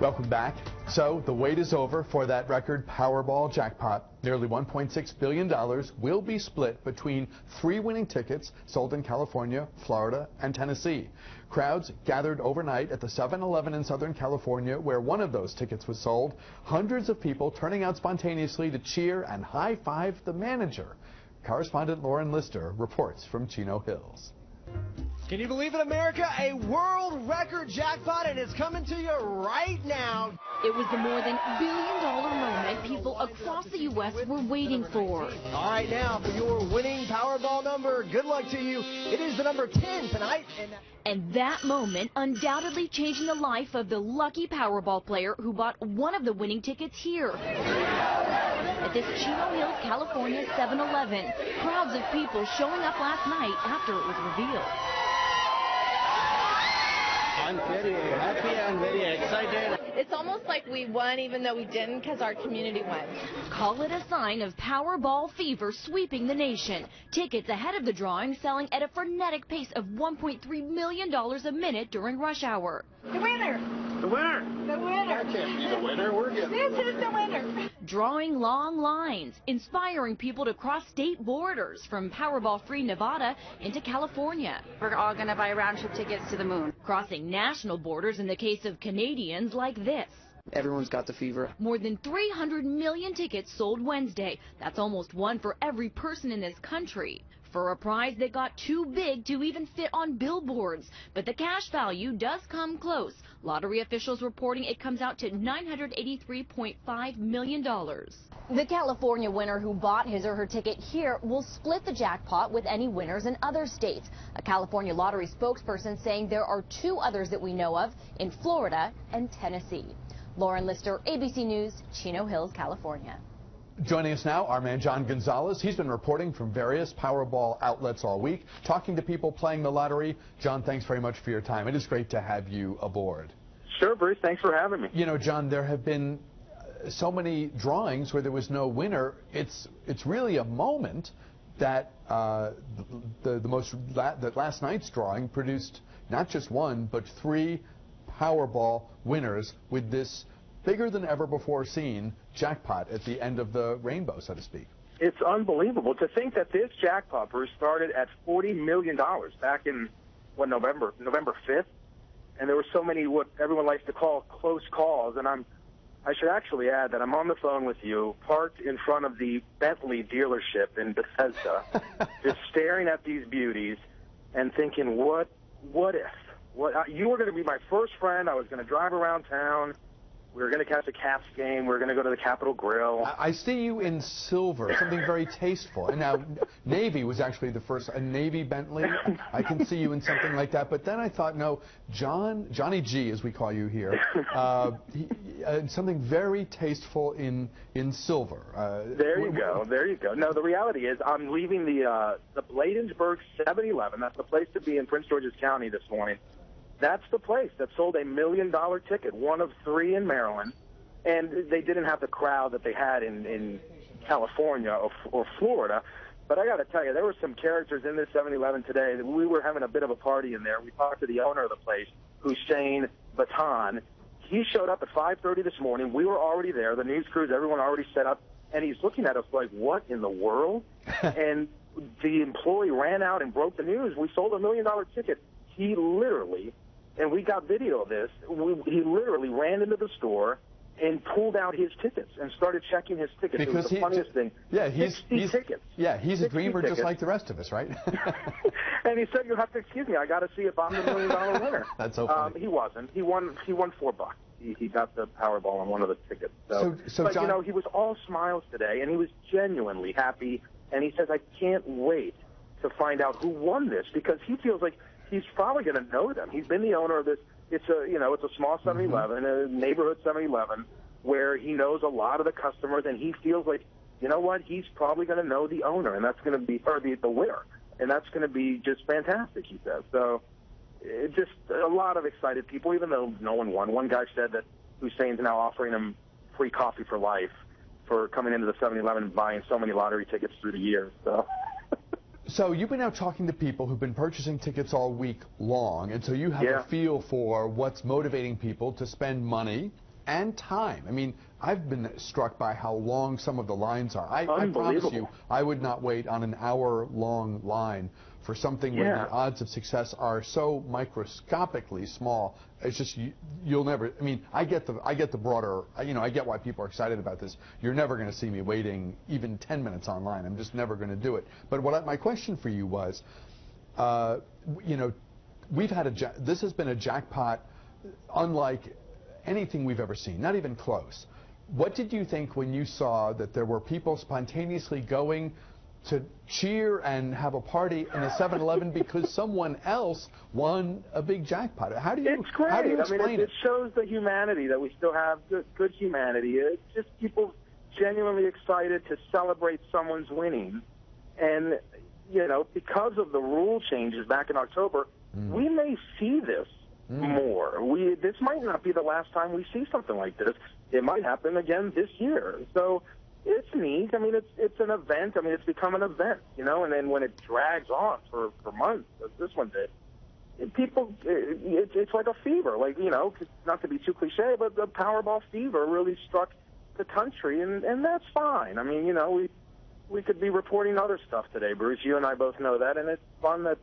Welcome back. So the wait is over for that record Powerball jackpot. Nearly $1.6 billion will be split between 3 winning tickets sold in California, Florida, and Tennessee. Crowds gathered overnight at the 7-Eleven in Southern California where one of those tickets was sold. Hundreds of people turning out spontaneously to cheer and high-five the manager. Correspondent Lauren Lister reports from Chino Hills. Can you believe it, America? A world record jackpot, and it's coming to you right now. It was the more than billion-dollar moment people across the U.S. were waiting for. All right, now for your winning Powerball number. Good luck to you. It is the number 10 tonight. And that moment undoubtedly changing the life of the lucky Powerball player who bought one of the winning tickets here. At this Chino Hills, California 7-Eleven, crowds of people showing up last night after it was revealed. I'm very happy and very excited. It's almost like we won even though we didn't because our community won. Call it a sign of Powerball fever sweeping the nation. Tickets ahead of the drawing selling at a frenetic pace of $1.3 million a minute during rush hour. The winner! The winner! The winner! That can't be the winner. We're getting This is the winner! Drawing long lines, inspiring people to cross state borders from Powerball-free Nevada into California. We're all going to buy round-trip tickets to the moon. Crossing national borders in the case of Canadians like this. Everyone's got the fever. More than 300 million tickets sold Wednesday. That's almost one for every person in this country. For a prize that got too big to even fit on billboards. But the cash value does come close. Lottery officials reporting it comes out to $983.5 million. The California winner who bought his or her ticket here will split the jackpot with any winners in other states. A California lottery spokesperson saying there are 2 others that we know of in Florida and Tennessee. Lauren Lister, ABC News, Chino Hills, California. Joining us now, our man John Gonzalez. He's been reporting from various Powerball outlets all week, talking to people playing the lottery. John, thanks very much for your time. It is great to have you aboard. Sure, Bruce. Thanks for having me. You know, John, there have been so many drawings where there was no winner. It's really a moment that that last night's drawing produced not just 1 but 3 Powerball winners with this bigger than ever before seen jackpot at the end of the rainbow, so to speak. It's unbelievable to think that this jackpot, Bruce, started at $40 million back in, November 5th. And there were so many what everyone likes to call close calls. And I should actually add that I'm on the phone with you, parked in front of the Bentley dealership in Bethesda, just staring at these beauties and thinking, what if? You were going to be my first friend. I was going to drive around town. We were going to catch a Caps game. We were going to go to the Capitol Grill. I see you in silver, something very tasteful. And now, Navy was actually the first, a Navy Bentley. I can see you in something like that. But then I thought, no, Johnny G, as we call you here, something very tasteful in silver. There you go. There you go. No, the reality is I'm leaving the Bladensburg 7-Eleven. That's the place to be in Prince George's County this morning. That's the place that sold $1 million ticket, 1 of 3 in Maryland, and they didn't have the crowd that they had in California or Florida. But I got to tell you, there were some characters in this 7-Eleven today that we were having a bit of a party in there. We talked to the owner of the place, Hussein Batan. He showed up at 5:30 this morning. We were already there. The news crews, everyone already set up, and he's looking at us like, what in the world? And the employee ran out and broke the news. We sold $1 million ticket. He literally, and we got video of this, he literally ran into the store and pulled out his tickets and started checking his tickets. Because it was the funniest thing. Yeah, he's tickets. Yeah, he's a dreamer just like the rest of us, right? And he said, "You have to excuse me. I got to see if I'm the $1 million winner." That's so funny. He wasn't. He won $4. He got the Powerball on one of the tickets. So but John, you know, he was all smiles today, and he was genuinely happy. And he says, "I can't wait to find out who won this," because he feels like he's probably going to know them. He's been the owner of this. It's a small 7-Eleven, a neighborhood 7-Eleven, where he knows a lot of the customers, and he feels like, you know what, he's probably going to know the owner, and that's going to be, or the winner, and that's going to be just fantastic, he says. So it's just a lot of excited people, even though no one won. One guy said that Hussein's now offering him free coffee for life for coming into the 7-Eleven and buying so many lottery tickets through the years. So you've been out talking to people who've been purchasing tickets all week long, and so you have a feel for what's motivating people to spend money and time. I mean, I've been struck by how long some of the lines are. I promise you, I would not wait on an hour-long line for something where the odds of success are so microscopically small. It's just you'll never. I mean, I get the broader. I get why people are excited about this. You're never going to see me waiting even 10 minutes online. I'm just never going to do it. But my question for you was, we've had this has been a jackpot unlike anything we've ever seen. Not even close. What did you think when you saw that there were people spontaneously going to cheer and have a party in a 7-Eleven because someone else won a big jackpot? It's great. How do you explain it shows the humanity that we still have, good humanity. It's just people genuinely excited to celebrate someone's winning. And, because of the rule changes back in October, we may see this more. This might not be the last time we see something like this. It might happen again this year. So it's neat. I mean, it's an event. I mean, it's become an event, and then when it drags on for months, as this one did, it's like a fever. Like, not to be too cliche, but the Powerball fever really struck the country, and that's fine. I mean, we could be reporting other stuff today, Bruce. You and I both know that, and it's fun that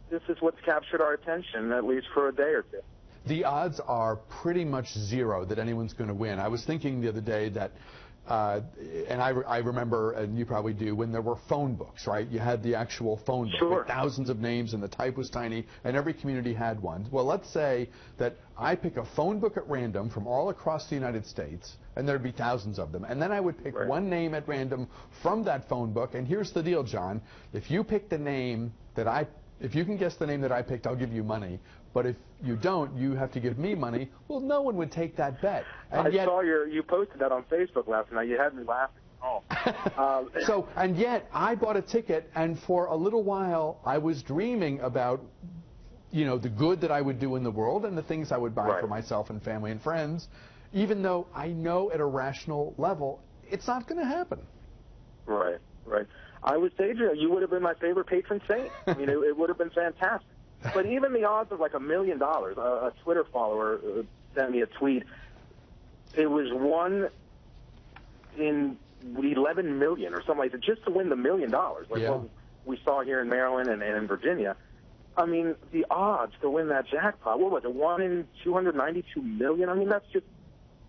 this is what's captured our attention, at least for a day or two. The odds are pretty much zero that anyone's going to win. I was thinking the other day that, and I remember, and you probably do, when there were phone books, right? You had the actual phone book with thousands of names, and the type was tiny, and every community had one. Well, let's say that I pick a phone book at random from all across the United States, and there'd be thousands of them, and then I would pick one name at random from that phone book, and here's the deal, John. If you pick the name that if you can guess the name that I picked, I'll give you money. But if you don't, you have to give me money. Well, no one would take that bet. And I saw you posted that on Facebook last night. You had me laughing. Oh. And yet I bought a ticket, and for a little while I was dreaming about, the good that I would do in the world and the things I would buy for myself and family and friends, even though I know at a rational level it's not going to happen. Right. I was daydreaming. You would have been my favorite patron saint. I mean, it would have been fantastic. But even the odds of like $1 million, a Twitter follower sent me a tweet. It was 1 in 11 million or something like that, just to win the $1 million, like what we saw here in Maryland and in Virginia. I mean, the odds to win that jackpot, what was it, 1 in 292 million? I mean, that's just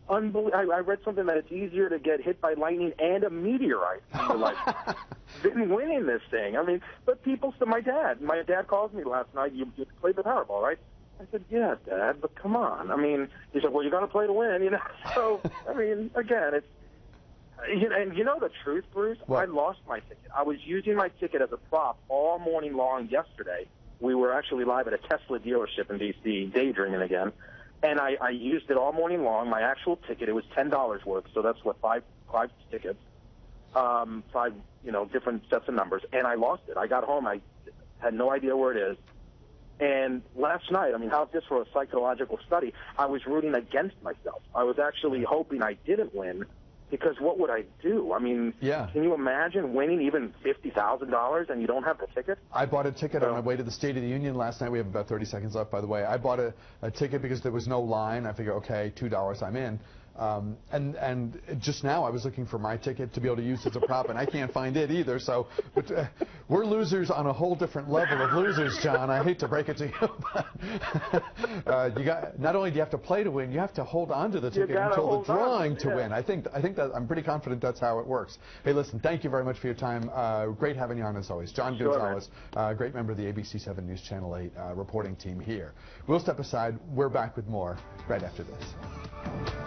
unbelievable. I read something that it's easier to get hit by lightning and a meteorite in your life than winning this thing. I mean, but people, my dad calls me last night, you played the Powerball, right? I said, yeah, Dad, but come on. I mean, he said, well, you got to play to win, So, I mean, again, it's, and the truth, Bruce? What? I lost my ticket. I was using my ticket as a prop all morning long yesterday. We were actually live at a Tesla dealership in D.C., daydreaming again. And I used it all morning long. My actual ticket, it was $10 worth, so that's what, five tickets, 5 different sets of numbers. And I lost it. I got home. I had no idea where it is. And last night, I mean, how's this for a psychological study? I was rooting against myself. I was actually hoping I didn't win, because what would I do? I mean, can you imagine winning even $50,000 and you don't have the ticket? I bought a ticket on my way to the State of the Union last night. We have about 30 seconds left, by the way. I bought a ticket because there was no line. I figured, okay, $2, I'm in. And just now I was looking for my ticket to be able to use as a prop, and I can't find it either. So but, we're losers on a whole different level of losers, John. I hate to break it to you. But, not only do you have to play to win, you have to hold on to the ticket until the drawing to win. I think that I'm pretty confident that's how it works. Hey, listen, thank you very much for your time. Great having you on as always. John Gonzalez, great member of the ABC 7 News Channel 8 reporting team here. We'll step aside. We're back with more right after this.